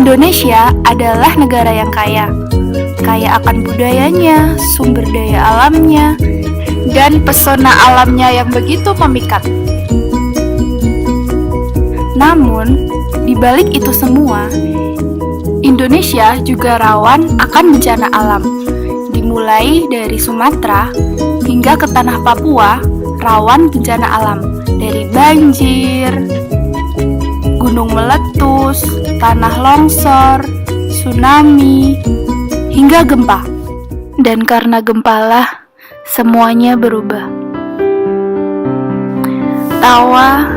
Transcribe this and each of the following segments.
Indonesia adalah negara yang kaya akan budayanya, sumber daya alamnya, dan pesona alamnya yang begitu memikat. Namun, di balik itu semua, Indonesia juga rawan akan bencana alam. Dimulai dari Sumatera hingga ke tanah Papua, rawan bencana alam dari banjir, gunung meletus, tanah longsor, tsunami, hingga gempa. Dan karena gempalah semuanya berubah. Tawa,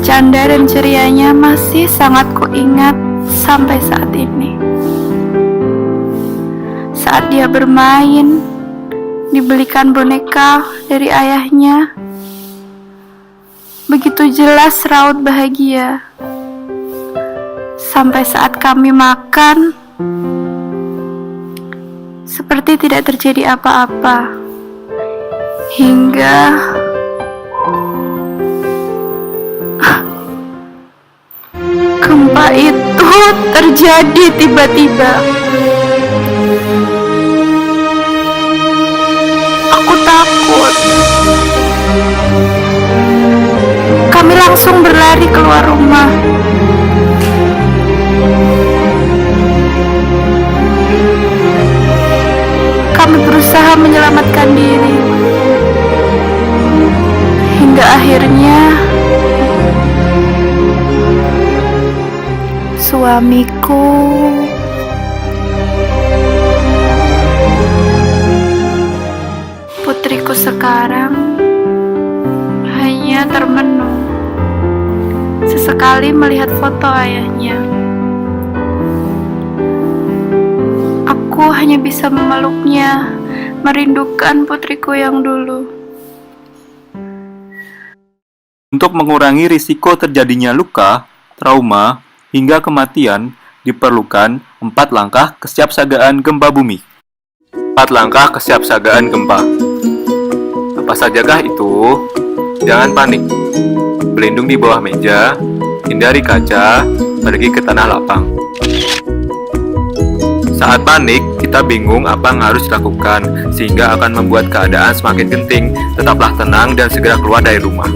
canda dan cerianya masih sangat kuingat sampai saat ini. Saat dia bermain, dibelikan boneka dari ayahnya, begitu jelas raut bahagia. Sampai saat kami makan, seperti tidak terjadi apa-apa. Hingga gempa itu terjadi tiba-tiba. Aku takut. Kami langsung berlari keluar rumah. Kami berusaha menyelamatkan diri. Hingga akhirnya suamiku putriku sekarang hanya termenung sesekali melihat foto ayahnya. Aku hanya bisa memeluknya, merindukan putriku yang dulu. Untuk mengurangi risiko terjadinya luka, trauma, hingga kematian, diperlukan 4 langkah kesiapsiagaan gempa bumi. 4 langkah kesiapsiagaan gempa. Apa sajakah itu? Jangan panik. Berlindung di bawah meja, hindari kaca, pergi ke tanah lapang. Saat panik, kita bingung apa yang harus dilakukan, sehingga akan membuat keadaan semakin genting. Tetaplah tenang dan segera keluar dari rumah.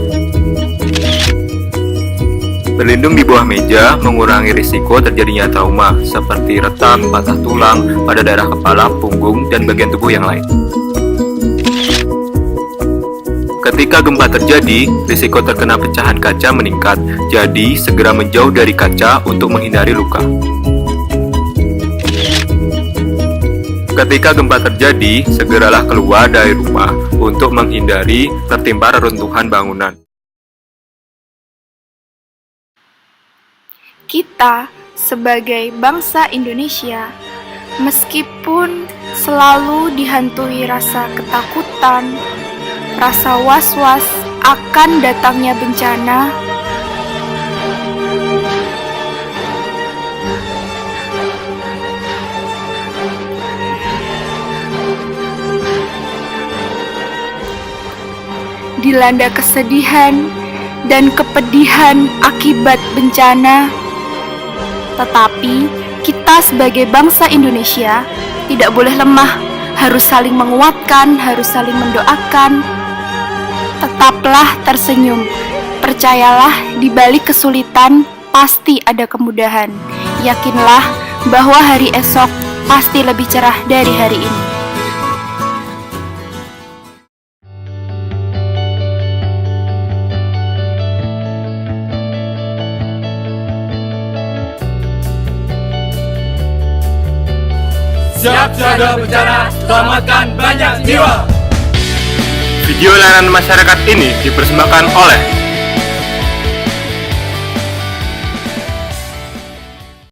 Berlindung di bawah meja mengurangi risiko terjadinya trauma, seperti retak, patah tulang pada daerah kepala, punggung, dan bagian tubuh yang lain. Ketika gempa terjadi, risiko terkena pecahan kaca meningkat, jadi segera menjauh dari kaca untuk menghindari luka. Ketika gempa terjadi, segeralah keluar dari rumah untuk menghindari tertimpa reruntuhan bangunan. Kita sebagai bangsa Indonesia, meskipun selalu dihantui rasa ketakutan, rasa was-was akan datangnya bencana, dilanda kesedihan dan kepedihan akibat bencana. Tetapi kita sebagai bangsa Indonesia tidak boleh lemah, harus saling menguatkan, harus saling mendoakan. Tetaplah tersenyum. Percayalah, di balik kesulitan pasti ada kemudahan. Yakinlah bahwa hari esok pasti lebih cerah dari hari ini. Siap siaga bencana, selamatkan banyak jiwa. Video layanan masyarakat ini dipersembahkan oleh